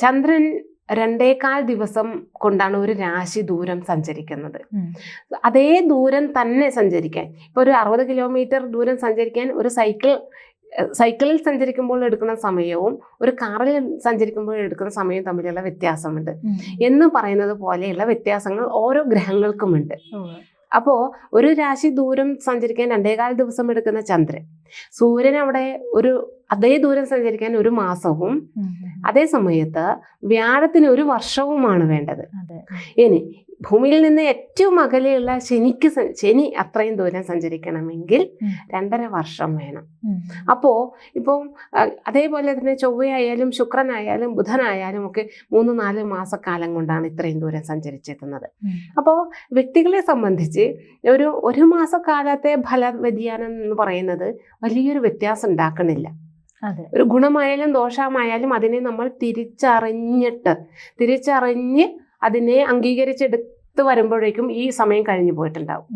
ചന്ദ്രൻ 2.25 ദിവസം കൊണ്ടാണ് ഒരു രാശി ദൂരം സഞ്ചരിക്കുന്നത്. അതേ ദൂരം തന്നെ സഞ്ചരിക്കാൻ, ഇപ്പോൾ ഒരു 60 കിലോമീറ്റർ ദൂരം സഞ്ചരിക്കാൻ ഒരു സൈക്കിളിൽ സഞ്ചരിക്കുമ്പോൾ എടുക്കുന്ന സമയവും ഒരു കാറിൽ സഞ്ചരിക്കുമ്പോൾ എടുക്കുന്ന സമയവും തമ്മിലുള്ള വ്യത്യാസമുണ്ട് എന്ന് പറയുന്നത് പോലെയുള്ള വ്യത്യാസങ്ങൾ ഓരോ ഗ്രഹങ്ങൾക്കുമുണ്ട്. അപ്പോൾ ഒരു രാശി ദൂരം സഞ്ചരിക്കാൻ 2.25 ദിവസം എടുക്കുന്ന ചന്ദ്രൻ, സൂര്യൻ അവിടെ അതേ ദൂരം സഞ്ചരിക്കാൻ 1 മാസവും, അതേ സമയത്ത് വ്യാഴത്തിന് 1 വർഷവുമാണ് വേണ്ടത്. ഇനി ഭൂമിയിൽ നിന്ന് ഏറ്റവും അകലെയുള്ള ശനി അത്രയും ദൂരം സഞ്ചരിക്കണമെങ്കിൽ 2.5 വർഷം വേണം. അപ്പോൾ ഇപ്പം അതേപോലെ തന്നെ ചൊവ്വയായാലും ശുക്രനായാലും ബുധനായാലും ഒക്കെ 3-4 മാസക്കാലം കൊണ്ടാണ് ഇത്രയും ദൂരം സഞ്ചരിച്ചെത്തുന്നത്. അപ്പോൾ വ്യക്തികളെ സംബന്ധിച്ച് ഒരു മാസക്കാലത്തെ ഫലവ്യതിയാനം എന്ന് പറയുന്നത് വലിയൊരു വ്യത്യാസം ഉണ്ടാക്കണില്ല. ഒരു ഗുണമായാലും ദോഷമായാലും അതിനെ നമ്മൾ തിരിച്ചറിഞ്ഞ് അതിനെ അംഗീകരിച്ചെടുത്ത് വരുമ്പോഴേക്കും ഈ സമയം കഴിഞ്ഞു പോയിട്ടുണ്ടാവും.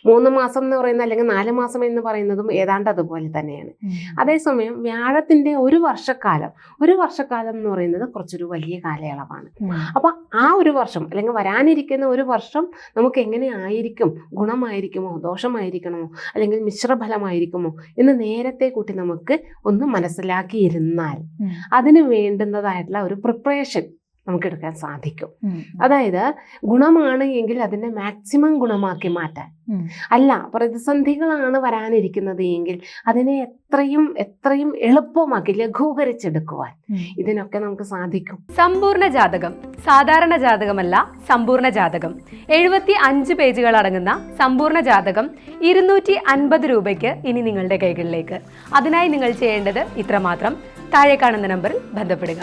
3 മാസം എന്ന് പറയുന്നത് അല്ലെങ്കിൽ 4 മാസം എന്ന് പറയുന്നതും ഏതാണ്ട് അതുപോലെ തന്നെയാണ്. അതേസമയം വ്യാഴത്തിന്റെ 1 വർഷക്കാലം എന്ന് പറയുന്നത് കുറച്ചൊരു വലിയ കാലയളവാണ്. അപ്പൊ ആ 1 വർഷം അല്ലെങ്കിൽ വരാനിരിക്കുന്ന 1 വർഷം നമുക്ക് എങ്ങനെ ആയിരിക്കും, ഗുണമായിരിക്കുമോ ദോഷമായിരിക്കണമോ അല്ലെങ്കിൽ മിശ്രഫലമായിരിക്കുമോ എന്ന് നേരത്തെ കൂട്ടി നമുക്ക് ഒന്ന് മനസ്സിലാക്കിയിരുന്നാൽ അതിന് വേണ്ടുന്നതായിട്ടുള്ള ഒരു പ്രിപ്പറേഷൻ നമുക്കെടുക്കാൻ സാധിക്കും. അതായത് ഗുണമാണ് എങ്കിൽ അതിനെ മാക്സിമം ഗുണമാക്കി മാറ്റാൻ, അല്ല പ്രതിസന്ധികളാണ് വരാനിരിക്കുന്നത് എങ്കിൽ അതിനെ എത്രയും എളുപ്പമാക്കി ലഘൂകരിച്ചെടുക്കുവാൻ ഇതിനൊക്കെ നമുക്ക് സാധിക്കും. സമ്പൂർണ്ണ ജാതകം സാധാരണ ജാതകമല്ല, സമ്പൂർണ്ണ ജാതകം 75 പേജുകൾ അടങ്ങുന്ന സമ്പൂർണ്ണ ജാതകം 250 രൂപയ്ക്ക് ഇനി നിങ്ങളുടെ കൈകളിലേക്ക്. അതിനായി നിങ്ങൾ ചെയ്യേണ്ടത് ഇത്രമാത്രം: താഴെ കാണുന്ന നമ്പറിൽ ബന്ധപ്പെടുക.